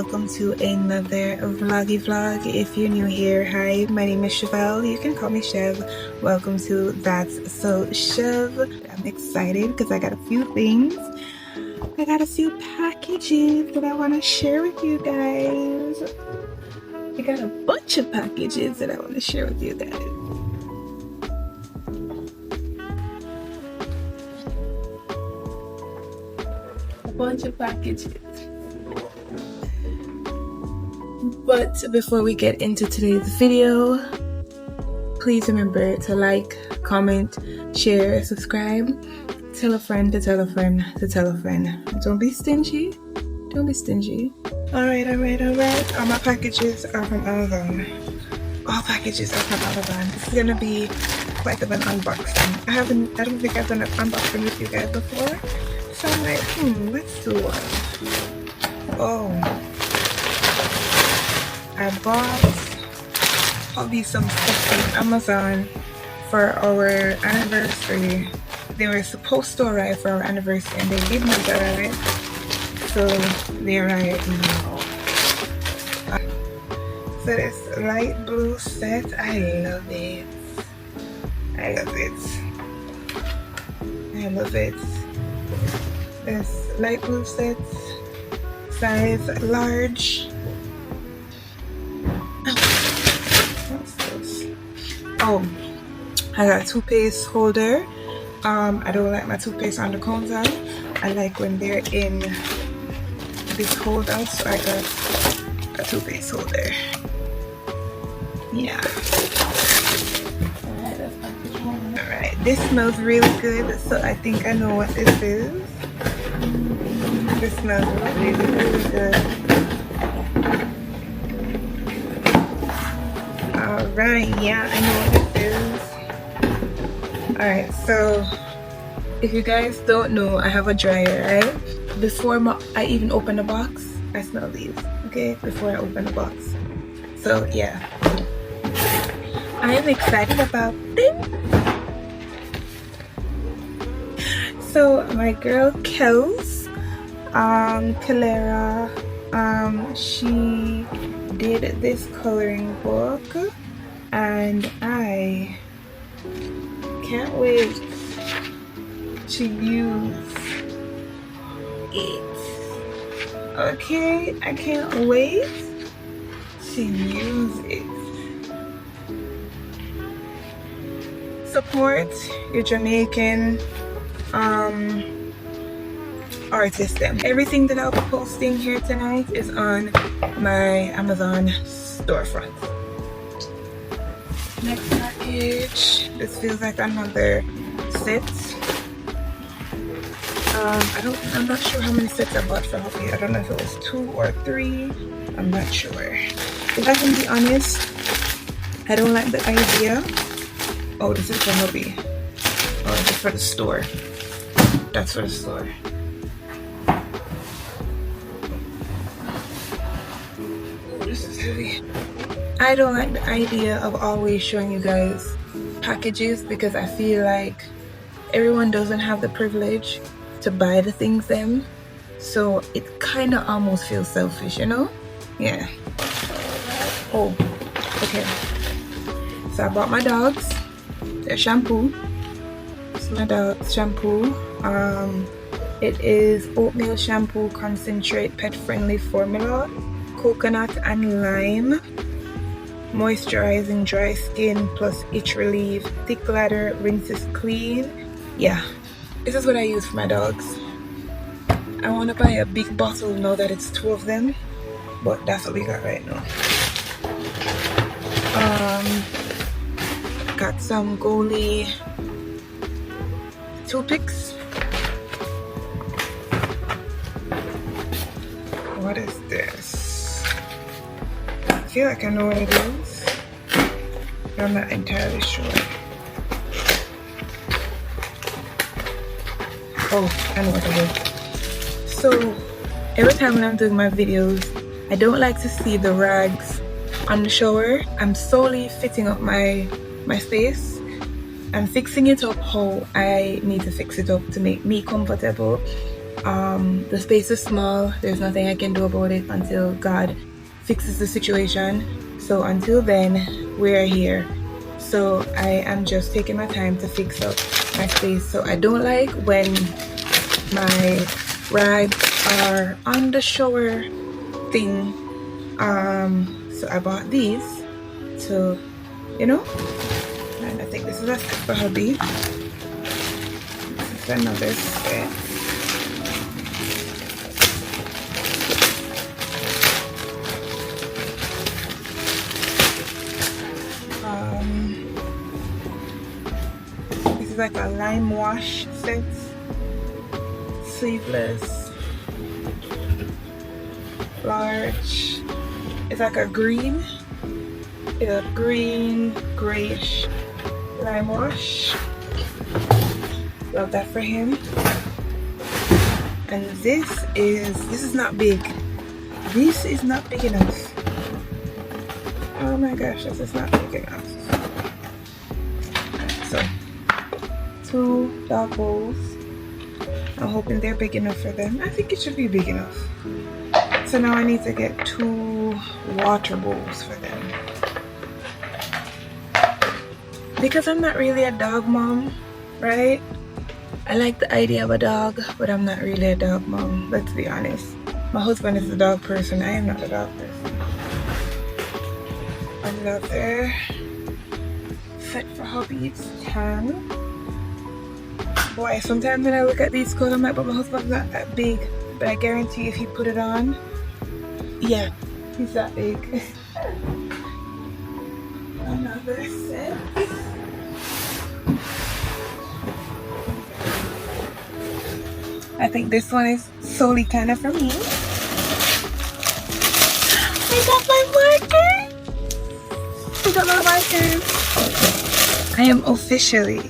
welcome to another vloggy vlog. If you're new here, hi, my name is Chevelle. You can call me Chev. Welcome to That's So Chev. I'm excited because I got a few things. I got a few packages that I want to share with you guys. I got a bunch of packages that I want to share with you guys. Bunch of packages. But before we get into today's video, please remember to like, comment, share, subscribe, tell a friend to tell a friend to tell a friend. Don't be stingy. Don't be stingy. Alright. All my packages are from Amazon. All packages are from Amazon. This is gonna be quite of an unboxing. I don't think I've done an unboxing with you guys before. So I'm like, let's do one. Oh, I bought probably some stuff from Amazon for our anniversary. They were supposed to arrive for our anniversary and they did not arrive. So they arrived now. So this light blue set, I love it. I love it. This light blue set, size large. What's this? Oh, I got a toothpaste holder. I don't like my toothpaste on the counter. I like when they're in this holder, so I got a toothpaste holder. Yeah. Alright, this smells really good, so I think I know what this is. This smells really good. Alright, yeah, I know what this is. Alright, so if you guys don't know, I have a dryer, right? Before I even open the box, I smell these, okay? Before I open the box. So, yeah. I am excited about this. So, my girl Kels, Calera, she did this coloring book and I can't wait to use it. Okay, I can't wait to use it. Support your Jamaican artist. Everything that I'll be posting here tonight is on my Amazon storefront. Next package. This feels like another set. I'm not sure how many sets I bought for hubby. I don't know if it was 2 or 3. I'm not sure. If I can be honest, I don't like the idea. Oh, this is for hubby. Oh, this is for the store. That's for the store. Oh, this is heavy. I don't like the idea of always showing you guys packages because I feel like everyone doesn't have the privilege to buy the things them. So it kind of almost feels selfish, you know? Yeah. Oh, okay. So I bought my dogs their shampoo. It's my dog's shampoo. It is oatmeal shampoo concentrate, pet friendly formula, coconut and lime, moisturizing dry skin plus itch relief, thick lather, rinses clean. Yeah, this is what I use for my dogs. I want to buy a big bottle now that it's 2 of them, but that's what we got right now. Got some Goli toothpicks. What is this? I feel like I know what it is, but I'm not entirely sure. Oh, I know what it is. So every time when I'm doing my videos, I don't like to see the rags on the shower. I'm solely fitting up my face. I'm fixing it up how I need to fix it up to make me comfortable The space is small. There's nothing I can do about it until God fixes the situation. So until then, we're here. So I am just taking my time to fix up my space. So I don't like when my rags are on the shower thing. So I bought these to, you know, and I think this is a set for hubby. This is another set. This is like a lime wash set, sleeveless, large. It's like a green, grayish lime wash. Love that for him. And this is not big. This is not big enough. Oh my gosh, this is not big enough. So 2 dog bowls. I'm hoping they're big enough for them. I think it should be big enough. So now I need to get 2 water bowls for them. Because I'm not really a dog mom, right? I like the idea of a dog, but I'm not really a dog mom, let's be honest. My husband is a dog person, I am not a dog person. Another set for hubby, it's tan. Boy, sometimes when I look at these clothes, I'm like, but my husband's not that big. But I guarantee if he put it on, yeah, he's that big. Another set. I think this one is solely kind of for me. I got my marker. I got my markers. I am officially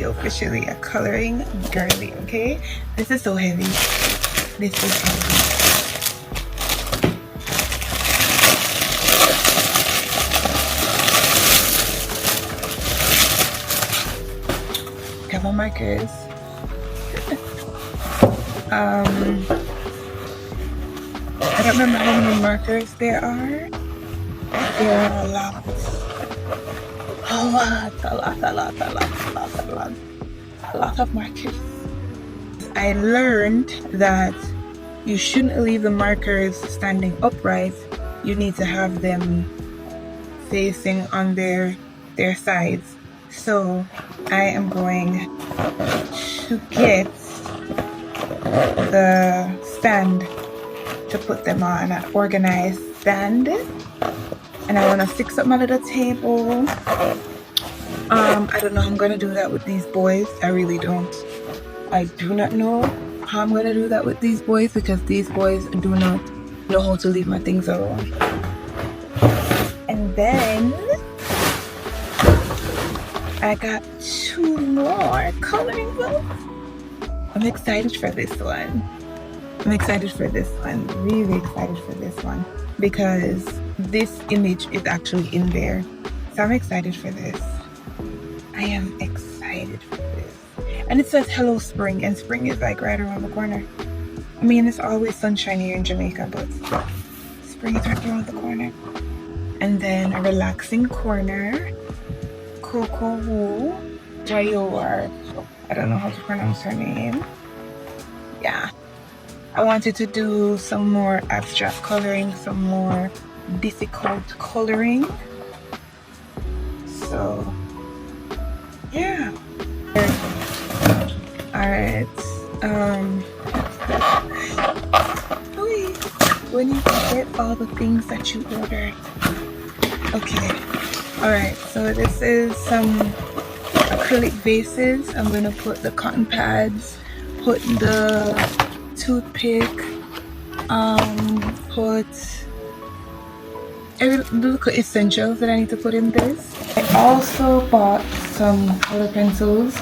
a coloring girly, okay? This is so heavy. This is heavy. Got my markers. I don't remember how many markers there are. There are a lot. A lot of markers. I learned that you shouldn't leave the markers standing upright. You need to have them facing on their sides. So I am going to get the stand to put them on, an organized stand. And I want to fix up my little table. I don't know how I'm going to do that with these boys. I really don't. I do not know how I'm going to do that with these boys because these boys do not know how to leave my things alone. And then I got 2 more coloring books. I'm excited for this one. Really excited for this one because this image is actually in there. So I'm excited for this. I am excited for this. And it says hello spring, and spring is like right around the corner. I mean, it's always sunshiny here in Jamaica, but spring is right around the corner. And then a relaxing corner. Coco Wu Jayor. I don't know how to pronounce her name. Yeah. I wanted to do some more abstract coloring, some more difficult coloring. So, yeah. Alright. When you get all the things that you ordered. Okay. Alright, so this is some acrylic vases. I'm gonna put the cotton pads, put the toothpick, put every little essentials that I need to put in this. I also bought some color pencils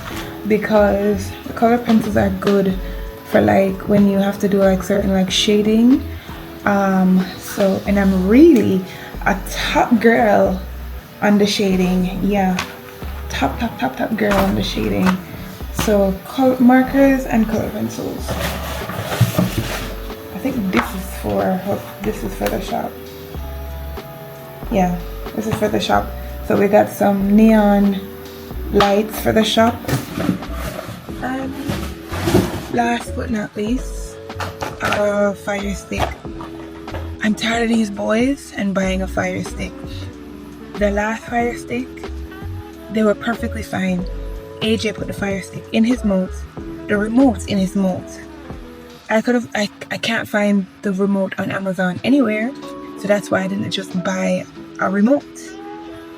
because the color pencils are good for like when you have to do like certain like shading. So, and I'm really a top girl on the shading. Yeah, top girl on the shading. So markers and color pencils. I think this is for the shop. Yeah, this is for the shop. So we got some neon lights for the shop. And last but not least, a fire stick. I'm tired of these boys and buying a fire stick. The last fire stick, they were perfectly fine. AJ put the fire stick in his mouth, the remote's in his mouth. I can't find the remote on Amazon anywhere, so that's why I didn't just buy a remote.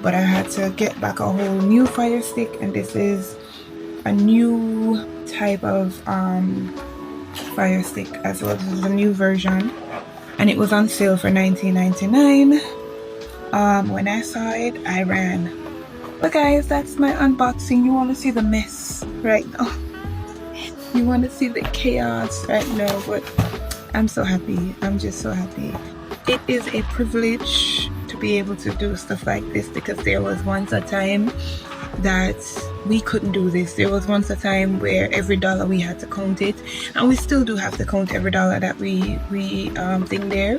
But I had to get back a whole new fire stick, and this is a new type of fire stick as well. This is a new version, and it was on sale for $19.99. When I saw it, I ran. But guys, that's my unboxing. You want to see the mess right now. You want to see the chaos right now, but I'm so happy. I'm just so happy. It is a privilege to be able to do stuff like this, because there was once a time that we couldn't do this. There was once a time where every dollar we had to count it, and we still do have to count every dollar that we think there.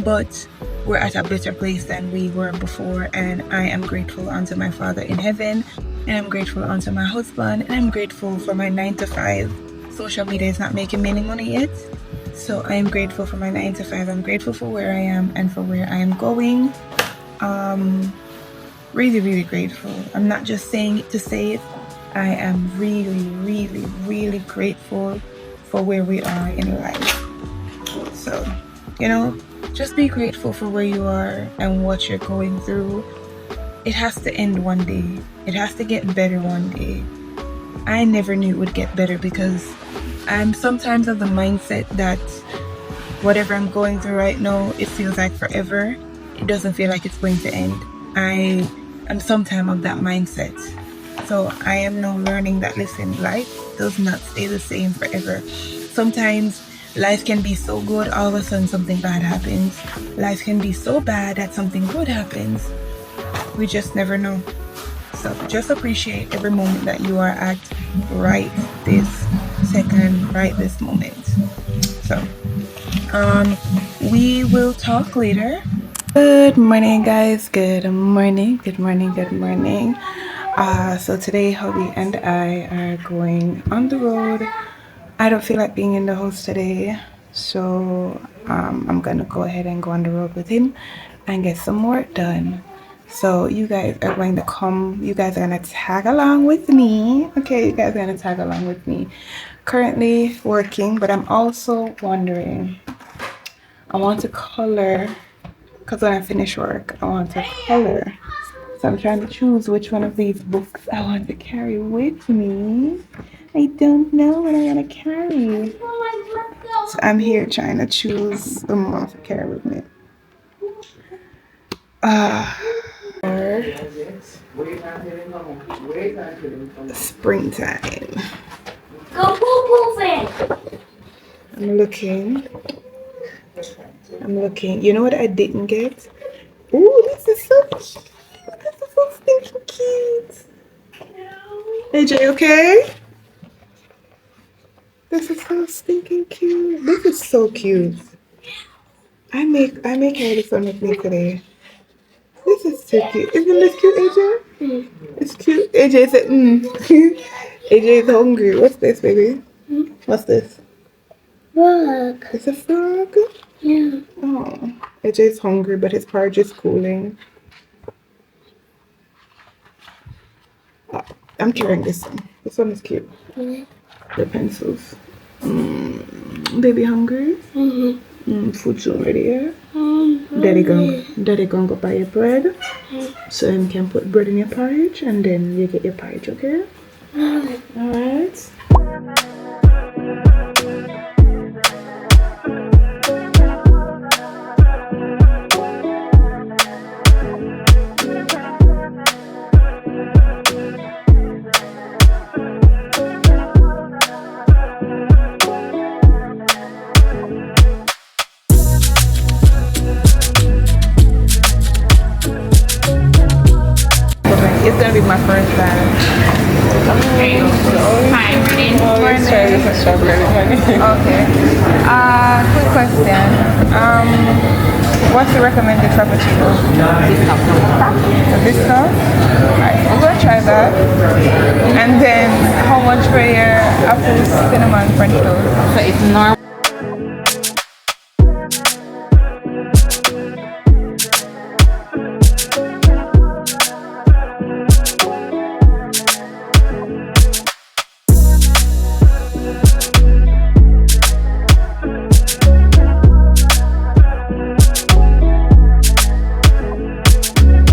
But we're at a better place than we were before, and I am grateful unto my Father in heaven, and I'm grateful unto my husband, and I'm grateful for my 9 to 5. Social media is not making me any money yet, so I am grateful for my 9 to 5. I'm grateful for where I am and for where I am going. Really, really grateful. I'm not just saying it to say it. I am really, really, really grateful for where we are in life. So, you know, just be grateful for where you are and what you're going through. It has to end one day. It has to get better one day. I never knew it would get better, because I'm sometimes of the mindset that whatever I'm going through right now, it feels like forever. It doesn't feel like it's going to end. I am sometimes of that mindset. So I am now learning that, listen, life does not stay the same forever. Sometimes life can be so good, all of a sudden something bad happens. Life can be so bad that something good happens. We just never know. So just appreciate every moment that you are at right this second, right this moment. So we will talk later. Good morning, guys. Good morning. So today hubby and I are going on the road. I don't feel like being in the house today, so I'm gonna go ahead and go on the road with him and get some work done. So you guys are going to come, you guys are gonna tag along with me. Okay, you guys are gonna tag along with me. Currently working, but I'm also wondering, I want to color, because when I finish work, I want to color. So I'm trying to choose which one of these books I want to carry with me. I don't know what I'm gonna carry. So I'm here trying to choose the one to carry with me. Springtime. Go poo fan. I'm looking. You know what I didn't get? Ooh, this is so cute. This is so stinking cute. AJ, okay? This is so stinking cute. This is so cute. I may carry this one with me today. This is so cute. Isn't this cute, AJ? It's cute. AJ said, AJ is hungry. What's this, baby? What's this? Frog. It's a frog? Yeah. Oh. AJ's hungry, but his porridge is cooling. Oh, I'm carrying this one. This one is cute. The pencils. Baby hungry? Food's already here. Daddy gonna go buy your bread, so you can put bread in your porridge, and then you get your porridge, okay? Alright. It's gonna be my first time Always try this with strawberry honey. Okay. Quick question. What's the recommended frappuccino? This stuff? Alright, we're gonna try that. And then how much for your apple cinnamon French toast? So it's normal.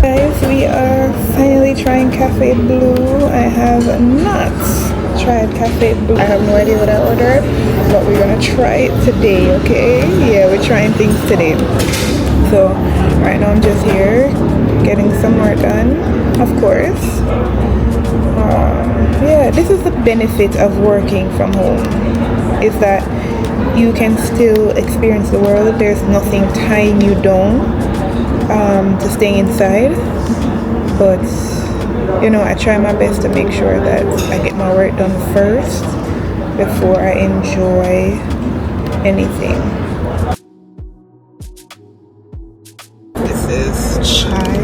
Guys, we are finally trying Cafe Blue. I have not tried Cafe Blue. I have no idea what I ordered, but we're gonna try it today, okay? Yeah, we're trying things today. So right now I'm just here getting some work done, of course. Yeah, this is the benefit of working from home, is that you can still experience the world. There's nothing tying you down to stay inside, but you know, I try my best to make sure that I get my work done first before I enjoy anything. This is chai.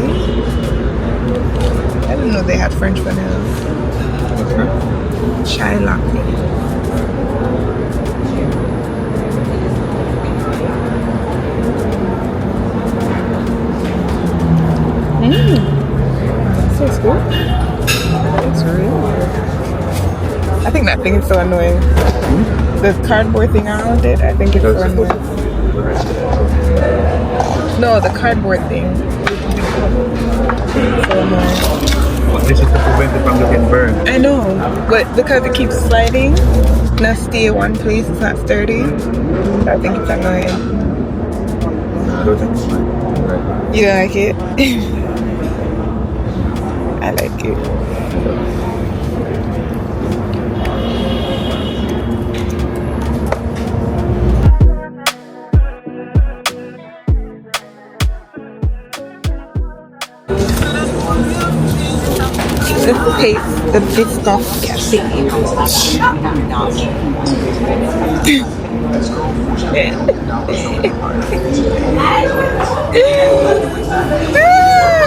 I didn't know they had French vanilla. Chai latte. That's good. It's really good. I think that thing is so annoying. The cardboard thing around it, I think it's so annoying. No, the cardboard thing. So annoying. Well, this is to prevent it from getting burned. I know, but because it keeps sliding, not stay in one place, it's not sturdy. I think it's annoying. I don't think it's fine. Right. You don't like it? I like it. Let's taste the Biscoff Cafe.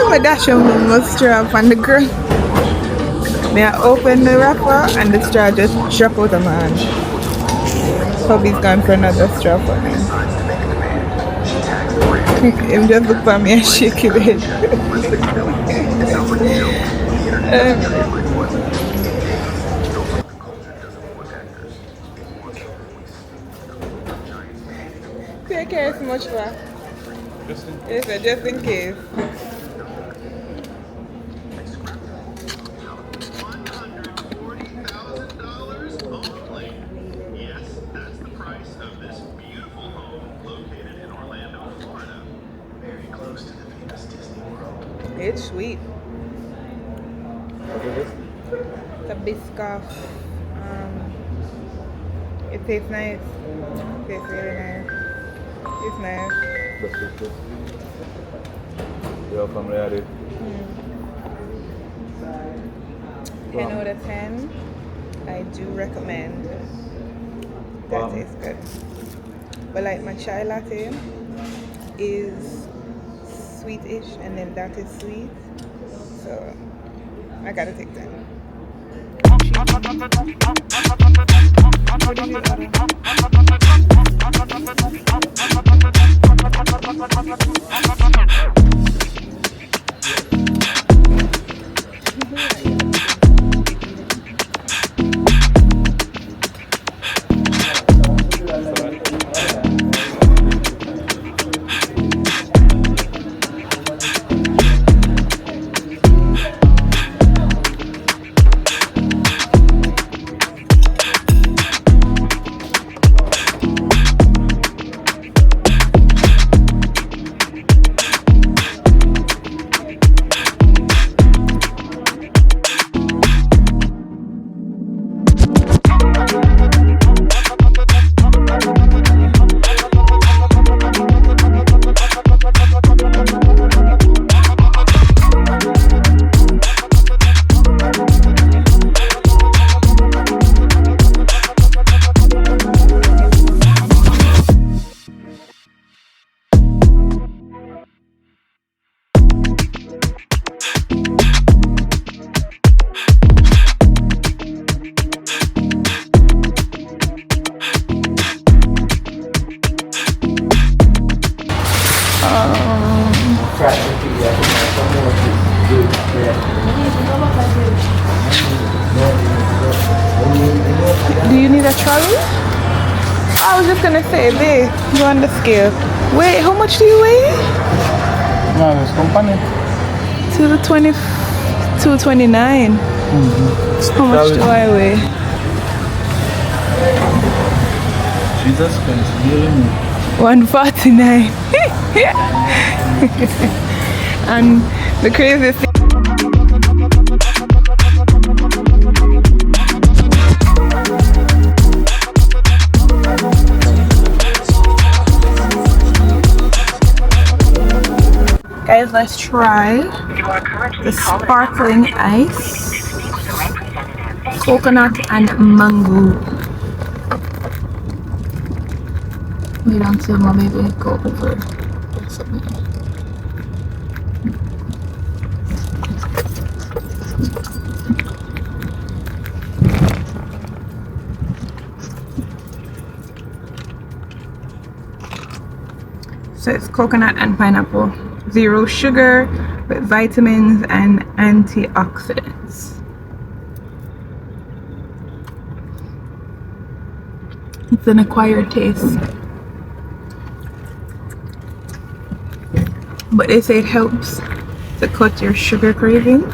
My dash of straw up on the ground. May I open the wrapper and the straw just drop out of my hand. Hubby's gone for another straw for me. Him just look for me and shake his head. Take care so much for. Yes, just in case. It's sweet. The Biscoff. It tastes nice. It tastes really nice. It's nice. You're from there. 10 out of 10. I do recommend. That tastes good. But like my chai latte is sweetish and then that is sweet. So I gotta take that. What did you order? Do you need a trolley? I was just gonna say, babe, go on the scale. Wait, how much do you weigh? No, it's company. To the 229. How much do I weigh? Jesus Christ, really? 149. And the craziest thing. Guys, let's try the sparkling ice, coconut and mango. Wait until my baby go over. So it's coconut and pineapple. 0 sugar with vitamins and antioxidants. It's an acquired taste, but they say it helps to cut your sugar cravings.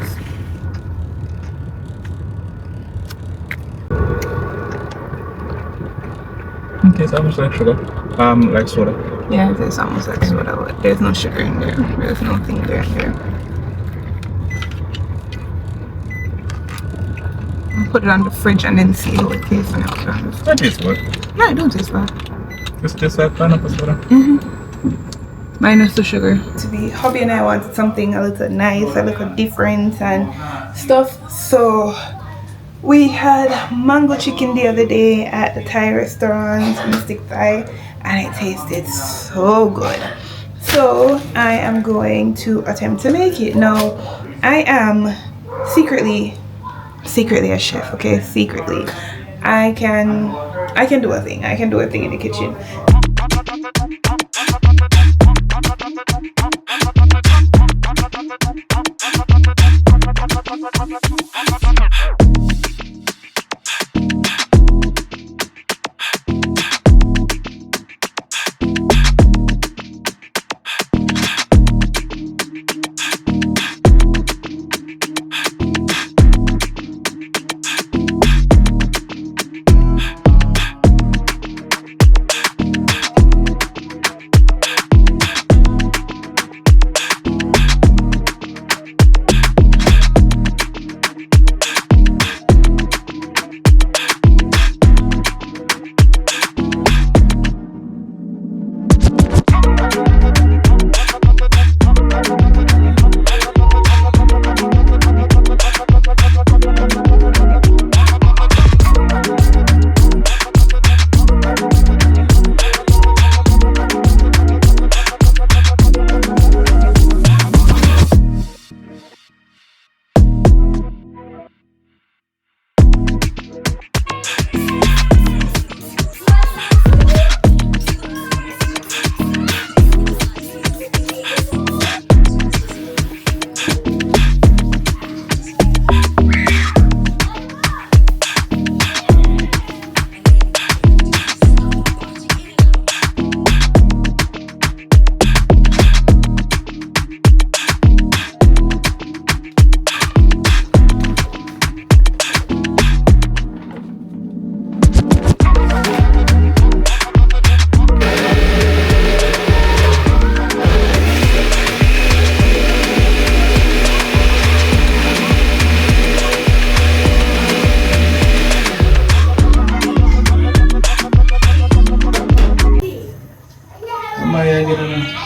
Okay, it's almost like sugar. Like soda. Yeah, it's almost like soda, but there's no sugar in there. There's nothing there in there. I'll put it on the fridge and then see how it tastes when it's done. That tastes good. No, it don't taste bad. It's just like pineapple soda. Minus the sugar. To be hubby and I wanted something a little nice, a little different and stuff. So we had mango chicken the other day at the Thai restaurant, Mystic Thai, and it tasted so good. So I am going to attempt to make it. Now I am secretly a chef, okay? Secretly. I can do a thing. I can do a thing in the kitchen.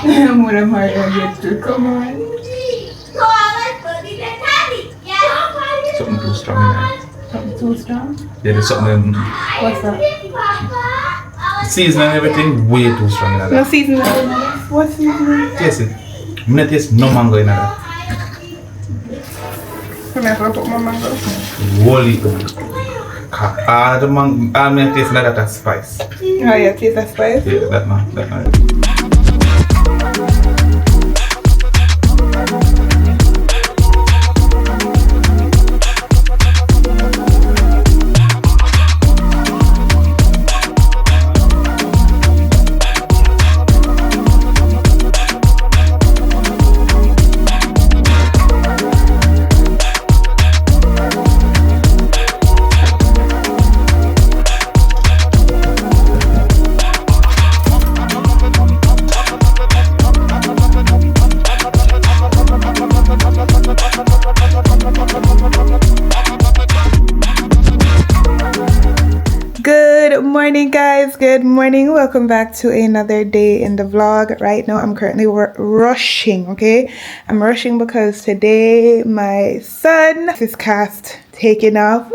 I'm with a Mario get to come on. Something too strong in there. Something too strong? Yeah, there's something. What's that? Season and everything way too strong in there. No seasoning. What seasoning? Taste it. I'm not taste no mango in there. Come here, put my mango. Wholly. The mango. I'm not tasting that spice. Oh yeah, taste that spice? Yeah, that man. good morning. Welcome back to another day in the vlog. Right now I'm currently rushing, okay? I'm rushing because today my son is cast taking off.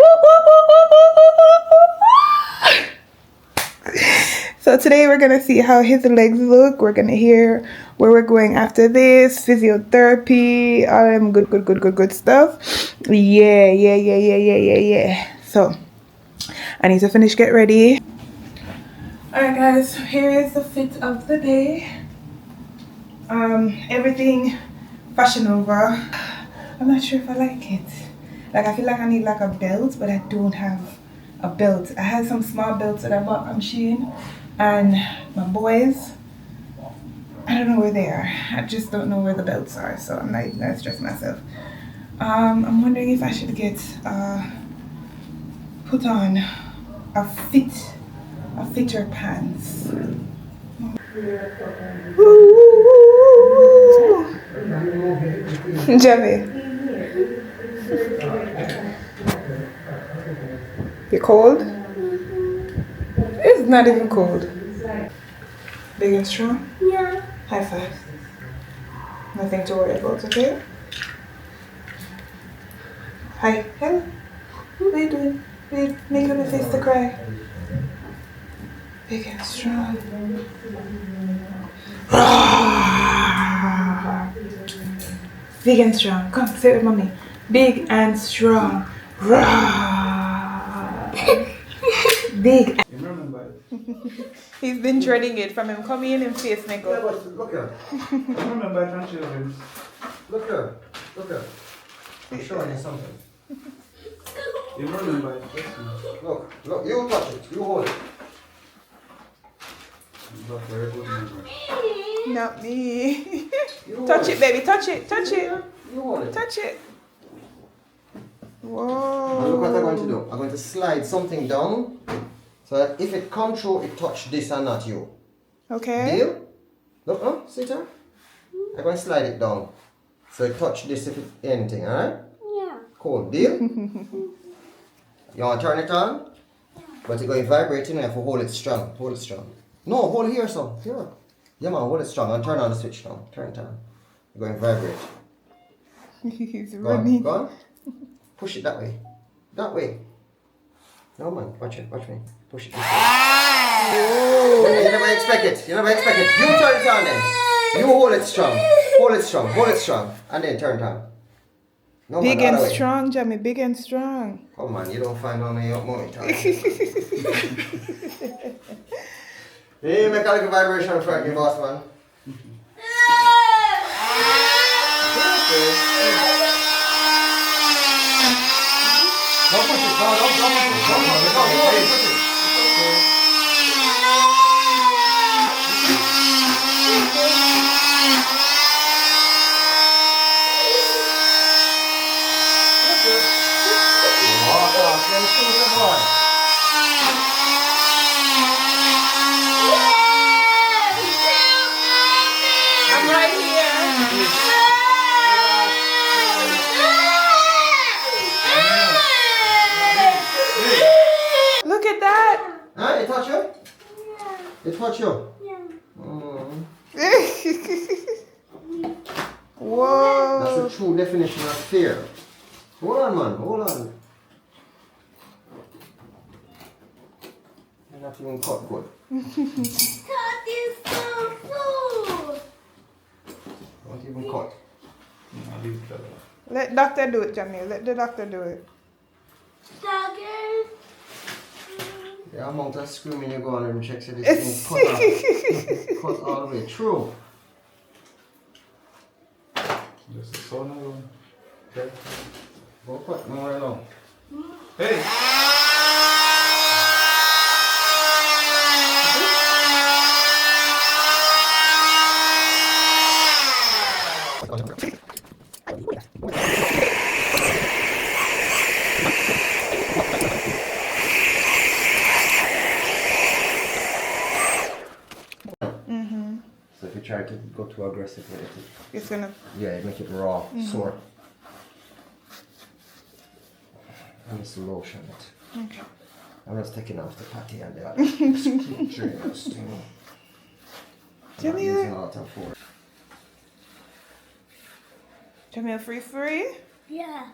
So today we're gonna see how his legs look. We're gonna hear where we're going after this, physiotherapy, all them good stuff. Yeah. So I need to finish, get ready. Alright guys, here is the fit of the day. Everything fashion over. I'm not sure if I like it. Like I feel like I need like a belt, but I don't have a belt. I had some small belts that I bought from Shein, and my boys, I don't know where they are. I just don't know where the belts are, so I'm not even gonna stress myself. I'm wondering if I should get put on a fitter pants. Jamie, you cold? It's not even cold. Big and strong? Yeah. High five. Nothing to worry about, okay? Hi. Hello. What are you doing? Are making a face to cry? Big and strong. Big and strong. Come, say it with mommy. Big and strong. Big. He's been dreading it from him coming in and face me go. Yeah, but look here. Remember, I can't children. Look here. I'm showing you something. You remember it. Look, you touch it. You hold it. That's very good memory. Not me. Touch it, baby. Touch it. You hold it. Touch it. Now look what I'm going to do. I'm going to slide something down so that if it comes through, it touch this and not you. Okay. Deal? Look, huh? See there? I'm going to slide it down so it touch this if it's anything, alright? Yeah. Cool. Deal? You want to turn it on? But it's going to vibrate, you know, you have to hold it strong. Hold it strong. No, hold here, son. Here. Yeah, man, hold it strong and turn on the switch now. Turn it on. You're going to vibrate. He's Go on, running. go on. Push it that way. That way. No, man. Watch it. Watch me. Push it this way. Oh. You never expect it. You never expect it. You turn it on then. You hold it strong. Hold it strong. Hold it strong. And then turn it on. No, Big man, and the other way. strong, Jamie. Big and strong. Come on, you don't find on your money time. Hey, make a little vibration for you, boss man. Don't push it, don't push it, don't push it, don't push it. I'm right here. Look at that. Huh? It touch you? Yeah. It touch you? Yeah. Whoa. That's the true definition of fear. Hold on, man. Hold on. You're not even cut good. Cut is so full. Not even cut. Let doctor do it, Jamie. Let the doctor do it. Dogger. The amount of screaming you go on and check so this thing cut off. Cut all the way through. Just a sauna room. Okay. Go cut more along. Hey! So if you try to go too aggressive with it, It's gonna. yeah, make it raw, sore. And just lotion it. Okay. I'm just taking off the patty and the trainers. Jamil, free? Yeah.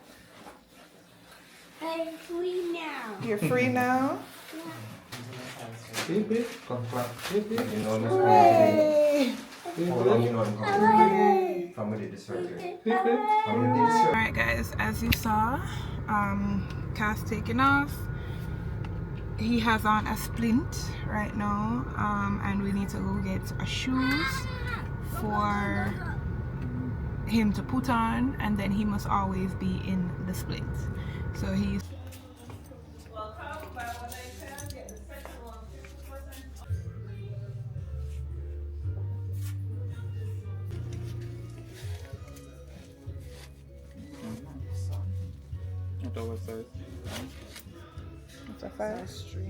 I'm free now. You're free now? Baby, come clap. Baby. You know, Hooray! how long you know I'm coming? From with the surgery. Alright guys, as you saw, Cass taking off. He has on a splint right now, and we need to go get a shoes for him to put on, and then he must always be in the splint. So he's What size? it's a size 3.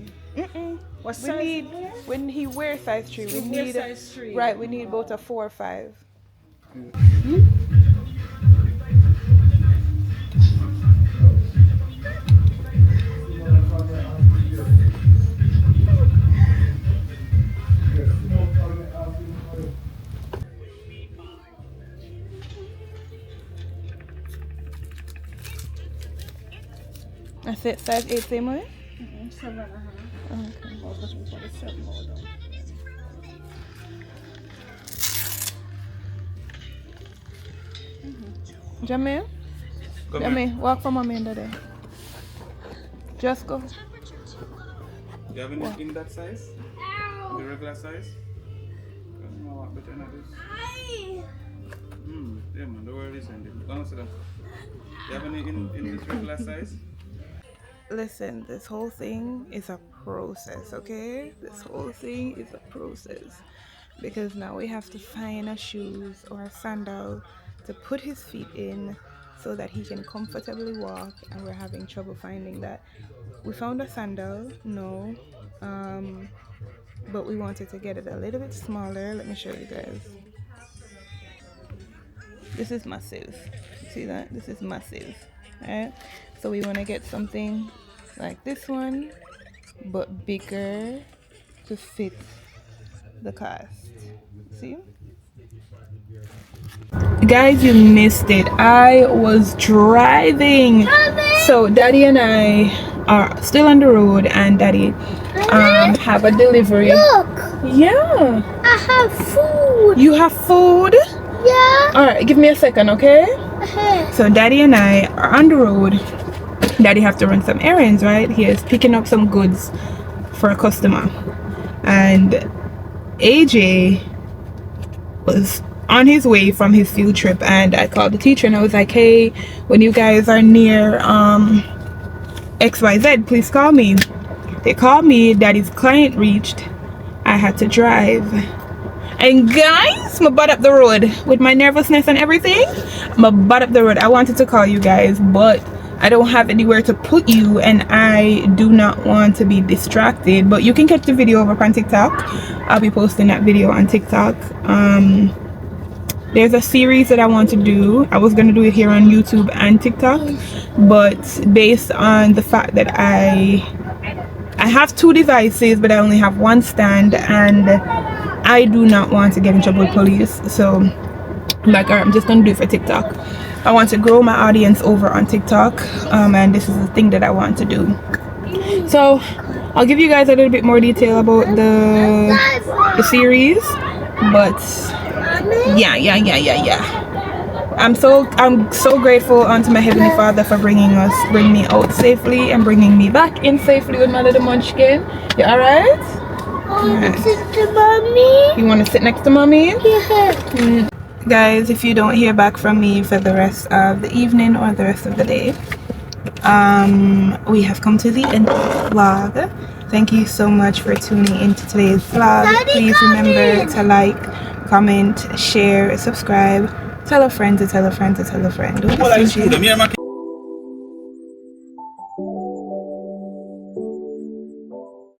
What We size? need when he wears size 3. We need size 3. right. We need both a 4 or 5. That's it. Size 8, same way. 7.5. Jamil, Come here. Jamil, walk for mommy and daddy. Just go. Do you have any in that size? The regular size? I don't know what better than this. Yeah man, the world is ending. Go and sit down. Do you have any in this regular size? Listen, this whole thing is a process, okay? This whole thing is a process. Because now we have to find a shoes or a sandal to put his feet in so that he can comfortably walk, and we're having trouble finding that. We found a sandal, no, but we wanted to get it a little bit smaller. Let me show you guys. This is massive. See that? This is massive. Alright? So we want to get something like this one, but bigger to fit the cast. See? Guys, you missed it. I was driving. So Daddy and I are still on the road, and Daddy have a delivery. Look, Yeah. I have food. You have food? Yeah. Alright, give me a second, okay? So Daddy and I are on the road. Daddy have to run some errands, right? He is picking up some goods for a customer. And AJ was on his way from his field trip, and I called the teacher and I was like, hey, when you guys are near XYZ, please call me. They called me. Daddy's client reached. I had to drive. And guys, my butt up the road with my nervousness and everything. My butt up the road. I wanted to call you guys, but I don't have anywhere to put you, and I do not want to be distracted. But you can catch the video over on TikTok. I'll be posting that video on TikTok. There's a series that I want to do. I was going to do it here on YouTube and TikTok, but based on the fact that I have 2 devices, but I only have 1 stand, and I do not want to get in trouble with police. So I'm like, alright, I'm just going to do it for TikTok. I want to grow my audience over on TikTok, and this is the thing that I want to do. So I'll give you guys a little bit more detail about the series, but yeah. I'm so grateful unto my Heavenly Father for bringing me out safely and bringing me back in safely with my little munchkin. You alright? Sit to mommy. You want to sit next to mommy? Yeah. Guys, if you don't hear back from me for the rest of the evening or the rest of the day, we have come to the end of the vlog. Thank you so much for tuning into today's vlog. Please remember to like, comment, share, subscribe, tell a friend to tell a friend to tell a friend. Don't be stingy.